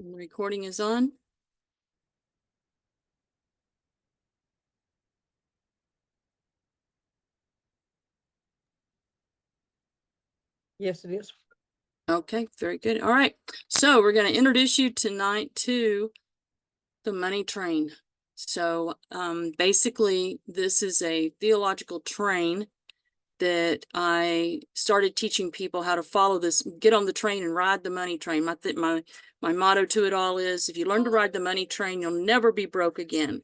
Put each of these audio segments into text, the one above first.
The recording is on. Yes, it is. Okay, very good. All right. So we're going to introduce you tonight to the money train. So basically, this is a theological train that I started teaching people how to follow this, get on the train and ride the money train. My motto to it all is, if you learn to ride the money train, you'll never be broke again.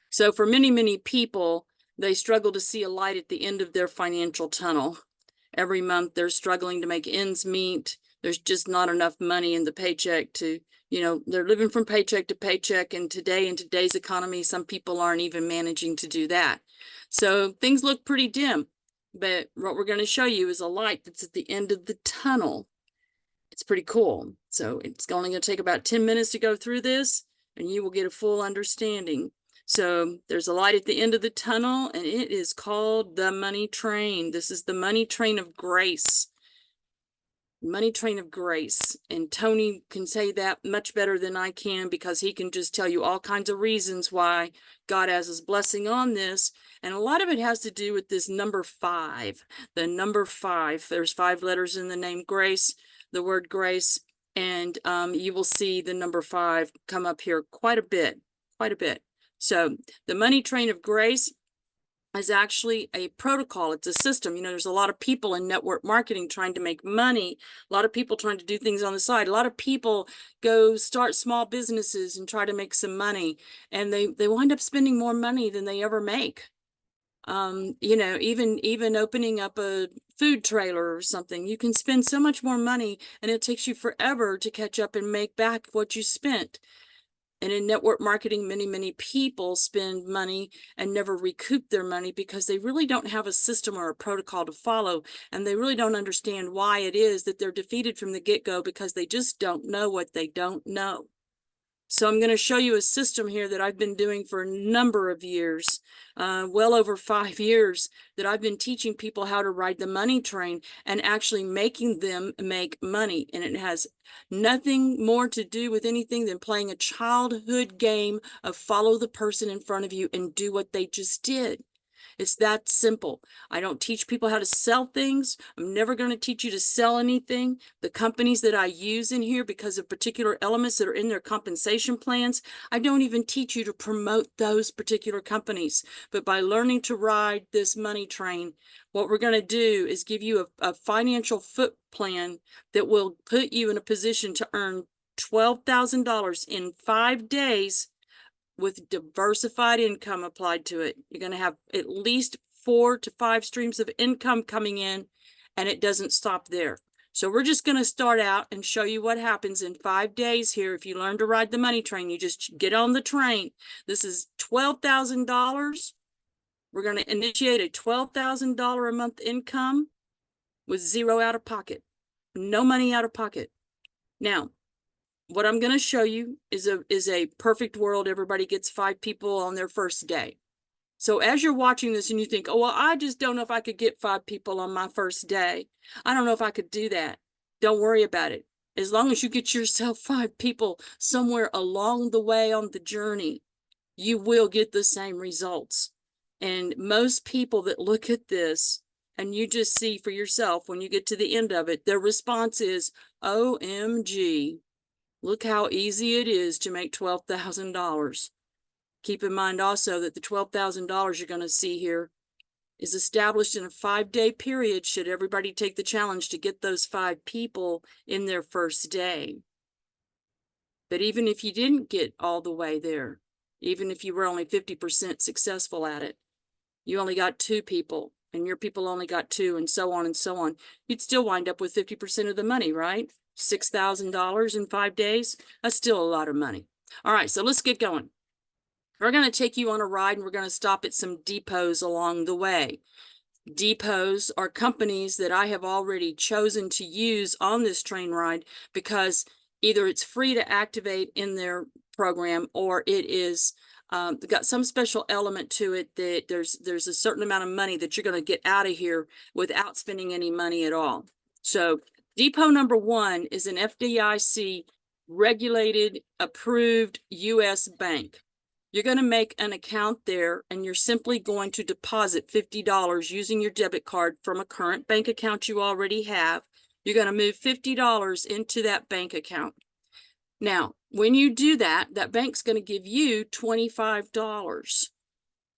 So for many, many people, they struggle to see a light at the end of their financial tunnel. Every month they're struggling to make ends meet. There's just not enough money in the paycheck to, they're living from paycheck to paycheck. And today, in today's economy, some people aren't even managing to do that. So things look pretty dim. But what we're going to show you is a light that's at the end of the tunnel. It's pretty cool. So it's only going to take about 10 minutes to go through this, and you will get a full understanding. So there's a light at the end of the tunnel, and it is called the money train. This is the money train of grace. Money train of grace. And Tony can say that much better than I can, because he can just tell you all kinds of reasons why God has his blessing on this. And a lot of it has to do with this number 5. The number 5. There's 5 letters in the name Grace, the word grace. And you will see the number 5 come up here quite a bit. So the money train of grace is actually a protocol. It's a system. There's a lot of people in network marketing trying to make money. A lot of people trying to do things on the side. A lot of people go start small businesses and try to make some money, and they wind up spending more money than they ever make. Even opening up a food trailer or something, you can spend so much more money, and it takes you forever to catch up and make back what you spent. And in network marketing, many, many people spend money and never recoup their money because they really don't have a system or a protocol to follow. And they really don't understand why it is that they're defeated from the get-go, because they just don't know what they don't know. So I'm going to show you a system here that I've been doing for a number of years, well over 5 years, that I've been teaching people how to ride the money train and actually making them make money. And it has nothing more to do with anything than playing a childhood game of follow the person in front of you and do what they just did. It's that simple. I don't teach people how to sell things. I'm never going to teach you to sell anything. The companies that I use in here, because of particular elements that are in their compensation plans, I don't even teach you to promote those particular companies. But by learning to ride this money train, what we're going to do is give you a financial foot plan that will put you in a position to earn $12,000 in 5 days with diversified income applied to it. You're going to have at least 4 to 5 streams of income coming in, and it doesn't stop there. So we're just going to start out and show you what happens in 5 days here. If you learn to ride the money train, you just get on the train. This is $12,000. We're going to initiate a $12,000 a month income with 0 out of pocket. No money out of pocket. Now, what I'm going to show you is a perfect world. Everybody gets 5 people on their first day. So as you're watching this and you think, oh, well, I just don't know if I could get 5 people on my first day. I don't know if I could do that. Don't worry about it. As long as you get yourself 5 people somewhere along the way on the journey, you will get the same results. And most people that look at this, and you just see for yourself when you get to the end of it, their response is, OMG. Look how easy it is to make $12,000. Keep in mind also that the $12,000 you're going to see here is established in a 5-day period, should everybody take the challenge to get those 5 people in their first day. But even if you didn't get all the way there, even if you were only 50% successful at it, you only got 2 people, and your people only got 2, and so on, you'd still wind up with 50% of the money, right? $6,000 in 5 days. That's still a lot of money. All right, so let's get going. We're going to take you on a ride, and we're going to stop at some depots along the way. Depots are companies that I have already chosen to use on this train ride, because either it's free to activate in their program, or it is got some special element to it that there's a certain amount of money that you're going to get out of here without spending any money at all. So depot number 1 is an FDIC regulated, approved U.S. bank. You're going to make an account there and you're simply going to deposit $50 using your debit card from a current bank account you already have. You're going to move $50 into that bank account. Now, when you do that, that bank's going to give you $25.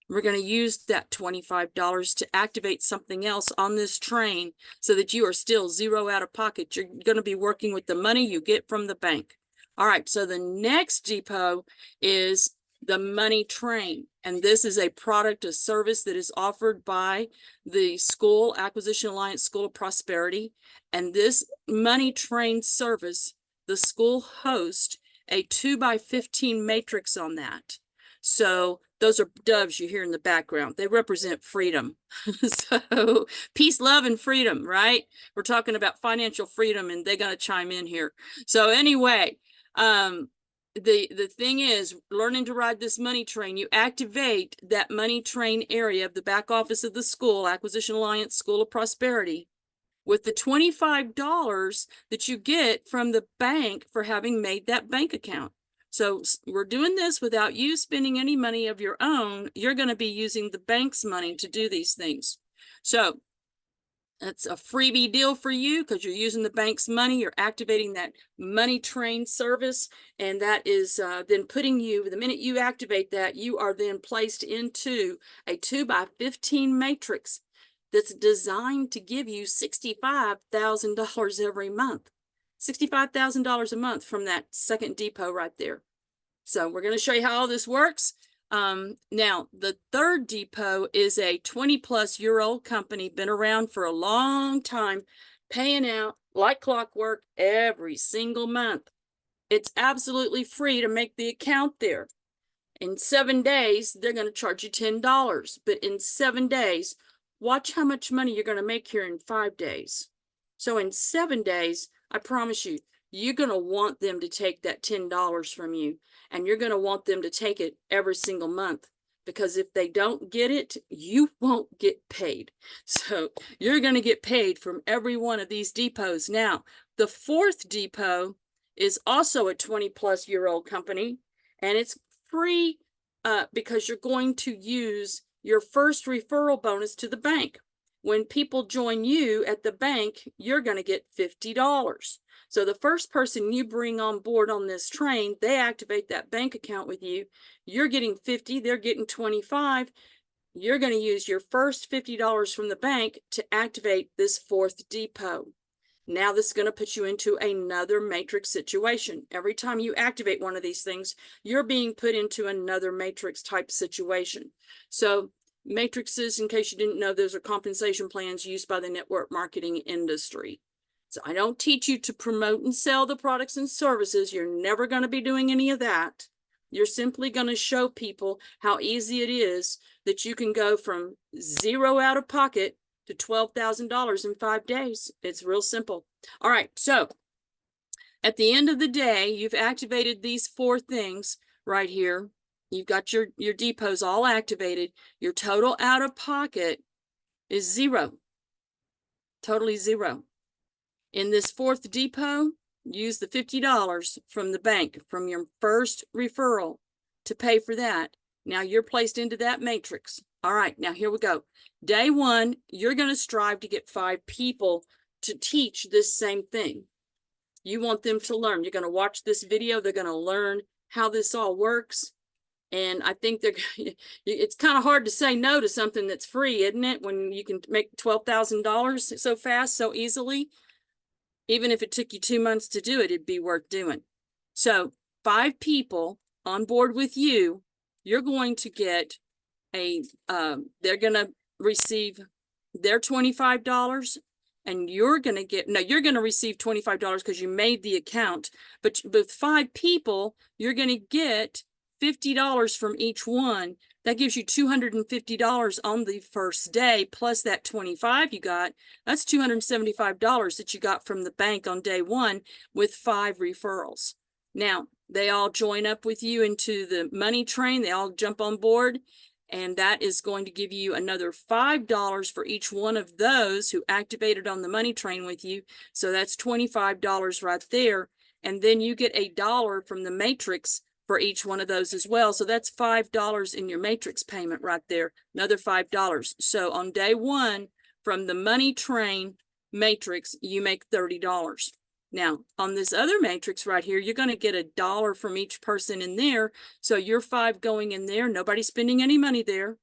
We're going to use that $25 to activate something else on this train so that you are still zero out of pocket. You're going to be working with the money you get from the bank. All right, so the next depot is the money train. And this is a product, a service that is offered by the school, Acquisition Alliance School of Prosperity. And this money train service, the school hosts a 2x15 matrix on that. So those are doves you hear in the background. They represent freedom. So peace, love, and freedom, right? We're talking about financial freedom and they're going to chime in here. So anyway, the thing is, learning to ride this money train, you activate that money train area of the back office of the school, Acquisition Alliance School of Prosperity, with the $25 that you get from the bank for having made that bank account. So we're doing this without you spending any money of your own. You're going to be using the bank's money to do these things. So that's a freebie deal for you because you're using the bank's money. You're activating that money train service. And that is then putting you, the minute you activate that, you are then placed into a 2x15 matrix that's designed to give you $65,000 every month. $65,000 a month from that second depot right there. So we're going to show you how all this works. Now, the third depot is a 20-plus-year-old company, been around for a long time, paying out like clockwork every single month. It's absolutely free to make the account there. In 7 days, they're going to charge you $10, but in 7 days, watch how much money you're going to make here in 5 days. So in 7 days, I promise you, you're going to want them to take that $10 from you, and you're going to want them to take it every single month, because if they don't get it, you won't get paid. So you're going to get paid from every one of these depots. Now, the fourth depot is also a 20-plus-year-old company, and it's free because you're going to use your first referral bonus to the bank. When people join you at the bank, you're going to get $50. So the first person you bring on board on this train, they activate that bank account with you. You're getting 50, they're getting 25. You're going to use your first $50 from the bank to activate this fourth depot. Now this is going to put you into another matrix situation. Every time you activate one of these things, you're being put into another matrix type situation. So matrices, in case you didn't know, those are compensation plans used by the network marketing industry. So I don't teach you to promote and sell the products and services. You're never going to be doing any of that. You're simply going to show people how easy it is that you can go from zero out of pocket to $12,000 in 5 days. It's real simple. All right. So at the end of the day, you've activated these 4 things right here. You've got your depots all activated. Your total out of pocket is zero. Totally zero. In this fourth depot, use the $50 from the bank, from your first referral, to pay for that. Now you're placed into that matrix. All right, now here we go. Day 1, you're going to strive to get 5 people to teach this same thing. You want them to learn. You're going to watch this video. They're going to learn how this all works. And I think it's kind of hard to say no to something that's free, isn't it? When you can make $12,000 so fast, so easily. Even if it took you 2 months to do it, it'd be worth doing. So 5 people on board with you, you're going to get they're going to receive their $25, and you're going to receive $25 because you made the account. But with 5 people, you're going to get $50 from each one. That gives you $250 on the first day, plus that $25 you got. That's $275 that you got from the bank on day 1 with 5 referrals. Now, they all join up with you into the money train. They all jump on board, and that is going to give you another $5 for each one of those who activated on the money train with you. So that's $25 right there. And then you get $1 from the matrix for each one of those as well. So that's $5 in your matrix payment right there, another $5. So on day one, from the money train matrix, you make $30. Now, on this other matrix right here, you're going to get $1 from each person in there. So your 5 going in there, nobody's spending any money there.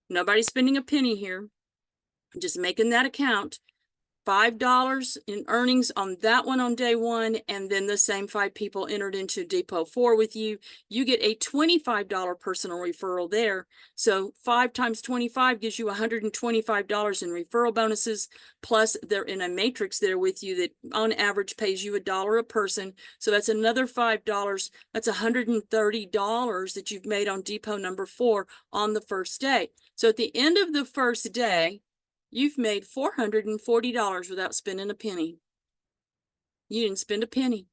Nobody's spending a penny here. Just making that account. $5 in earnings on that one on day one, and then the same 5 people entered into Depot 4 with you. You get a $25 personal referral there. So 5 times 25 gives you $125 in referral bonuses, plus they're in a matrix there with you that on average pays you $1 a person. So that's another $5. That's $130 that you've made on Depot number 4 on the first day. So at the end of the first day, you've made $440 without spending a penny. You didn't spend a penny.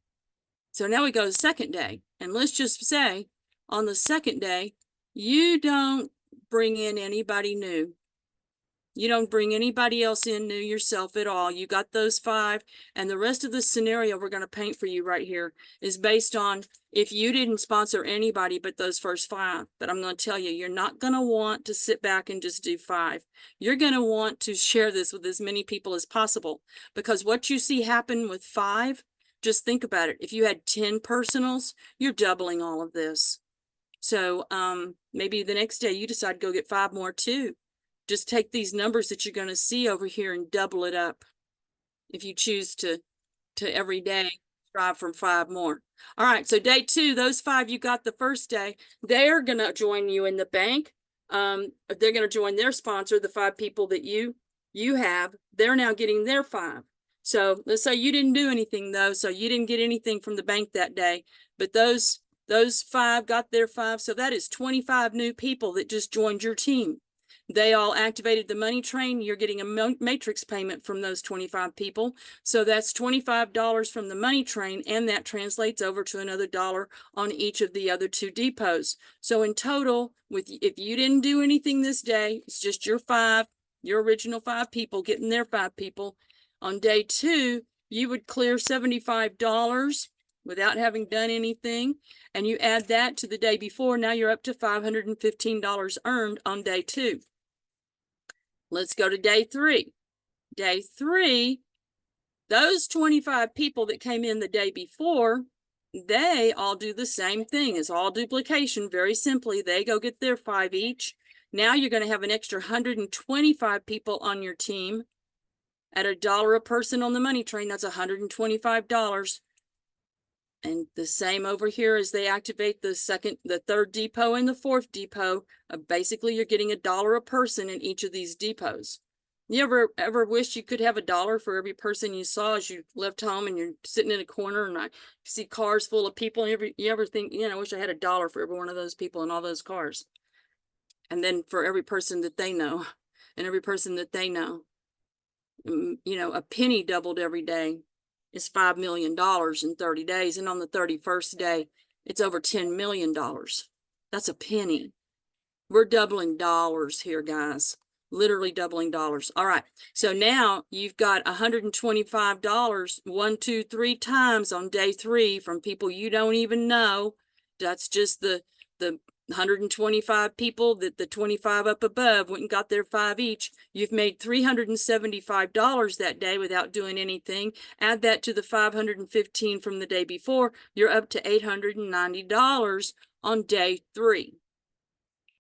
So now we go to the second day. And let's just say on the second day, you don't bring in anybody new. You don't bring anybody else in new yourself at all. You got those 5. And the rest of the scenario we're going to paint for you right here is based on if you didn't sponsor anybody but those first 5. But I'm going to tell you, you're not going to want to sit back and just do 5. You're going to want to share this with as many people as possible, because what you see happen with 5, just think about it. If you had 10 personals, you're doubling all of this. So maybe the next day you decide to go get 5 more too. Just take these numbers that you're going to see over here and double it up. If you choose to every day strive from 5 more. All right. So day 2, those 5 you got the first day, they're going to join you in the bank. They're going to join their sponsor, the 5 people that you have. They're now getting their 5. So let's say you didn't do anything though. So you didn't get anything from the bank that day, but those 5 got their 5. So that is 25 new people that just joined your team. They all activated the money train. You're getting a matrix payment from those 25 people. So that's $25 from the money train, and that translates over to another $1 on each of the other 2 depots. So in total, if you didn't do anything this day, it's just your original 5 people getting their 5 people. On day 2, you would clear $75 without having done anything. And you add that to the day before. Now you're up to $515 earned on day 2. Let's go to day 3. Day 3, those 25 people that came in the day before, they all do the same thing. It's all duplication. Very simply, they go get their 5 each. Now you're going to have an extra 125 people on your team at $1 a person on the money train. That's $125. And the same over here as they activate the 3rd depot and the 4th depot. Basically, you're getting $1 a person in each of these depots. You ever wish you could have $1 for every person you saw as you left home and you're sitting in a corner and I see cars full of people? And you ever think, I wish I had $1 for every one of those people in all those cars. And then for every person that they know and every person that they know, a penny doubled every day. Is $5 million in 30 days. And on the 31st day, it's over $10 million. That's a penny. We're doubling dollars here, guys. Literally doubling dollars. All right. So now you've got $125, 1, 2, 3 times on day 3 from people you don't even know. That's just the 125 people that the 25 up above went and got their 5 each. You've made $375 that day without doing anything. Add that to the $515 from the day before. You're up to $890 on day 3.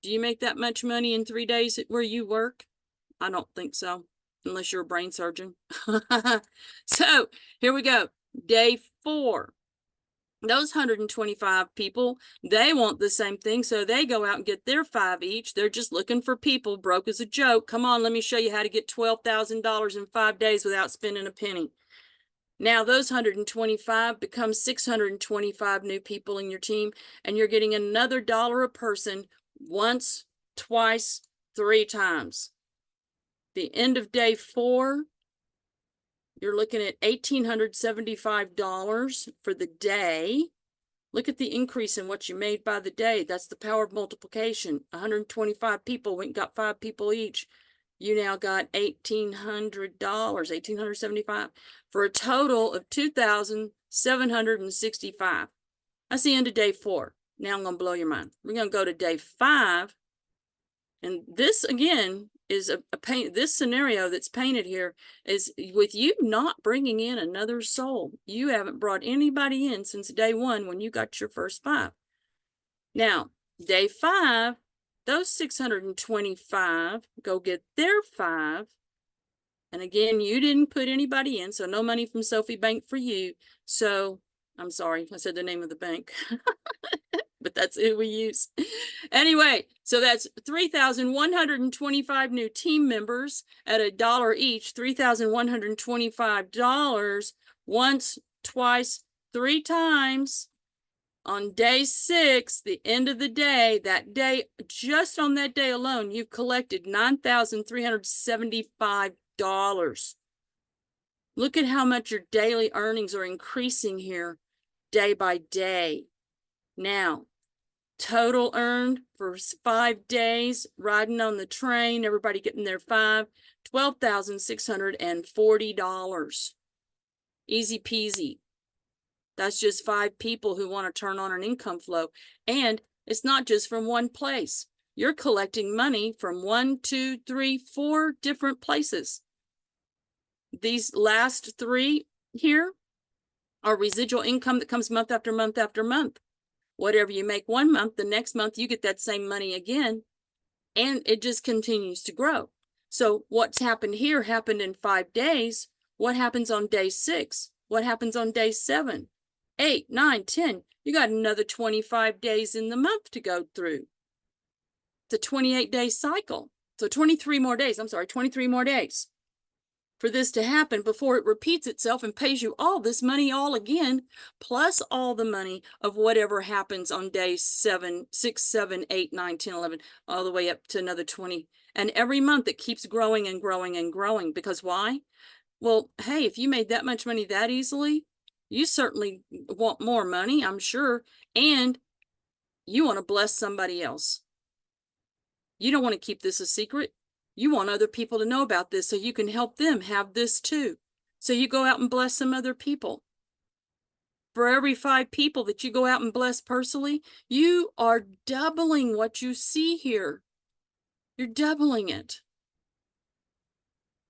Do you make that much money in 3 days where you work? I don't think so, unless you're a brain surgeon. So here we go. Day 4. Those 125 people, they want the same thing. So they go out and get their 5 each. They're just looking for people. Broke as a joke. Come on, let me show you how to get $12,000 in 5 days without spending a penny. Now those 125 become 625 new people in your team, and you're getting another $1 a person once, twice, 3 times. The end of day 4, you're looking at $1,875 for the day. Look at the increase in what you made by the day. That's the power of multiplication. 125 people went and got 5 people each. you now got $1,800, $1,875 for a total of $2,765. That's the end of day 4. Now I'm going to blow your mind. We're going to go to day 5. And this again is a paint. This scenario that's painted here is with you not bringing in another soul. You haven't brought anybody in since day 1 when you got your first 5. Now, day 5, those 625 go get their 5. And again, you didn't put anybody in, so no money from Sophie Bank for you. So I'm sorry, I said the name of the bank, but that's who we use. Anyway, so that's 3,125 new team members at $1 each, $3,125 once, twice, 3 times. On day 6, the end of the day, that day, just on that day alone, you've collected $9,375. Look at how much your daily earnings are increasing here day by day. Now, total earned for 5 days, riding on the train, everybody getting their 5, $12,640. Easy peasy. That's just 5 people who want to turn on an income flow. And it's not just from one place. You're collecting money from 1, 2, 3, 4 different places. These last 3 here are residual income that comes month after month after month. Whatever you make one month, the next month you get that same money again, and it just continues to grow. So what's happened here happened in 5 days. What happens on day 6? What happens on day 7? 8, 9, 10. You got another 25 days in the month to go through. It's a 28-day cycle. So 23 more days. I'm sorry, 23 more days for this to happen before it repeats itself and pays you all this money all again, plus all the money of whatever happens on day 7, 6, 7, 8, 9, 10, 11, all the way up to another 20. And every month it keeps growing and growing and growing. Because why? Well, hey, if you made that much money that easily, you certainly want more money, I'm sure, and you want to bless somebody else. You don't want to keep this a secret. You want other people to know about this so you can help them have this too. So you go out and bless some other people. For every 5 people that you go out and bless personally, you are doubling what you see here. You're doubling it.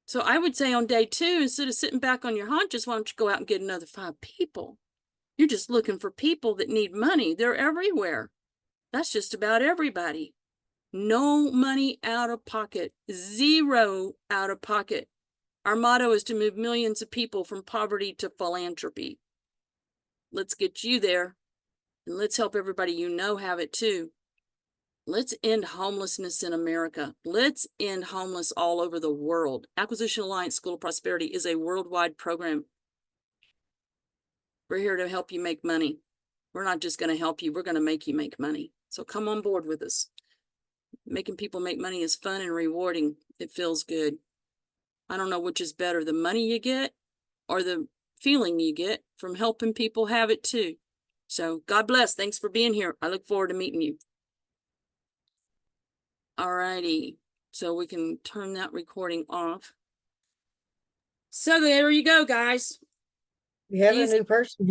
So I would say on day 2, instead of sitting back on your haunches, why don't you go out and get another 5 people? You're just looking for people that need money. They're everywhere. That's just about everybody. No money out of pocket. 0 out of pocket. Our motto is to move millions of people from poverty to philanthropy. Let's get you there, and let's help everybody you know have it too. Let's end homelessness in America. Let's end homeless all over the world. Acquisition Alliance School of Prosperity is a worldwide program. We're here to help you make money. We're not just going to help you. We're going to make you make money. So come on board with us. Making people make money is fun and rewarding. It feels good. I don't know which is better, the money you get or the feeling you get from helping people have it too. So God bless. Thanks for being here. I look forward to meeting you. All righty. So we can turn that recording off. So there you go, guys. We have a These- new person here.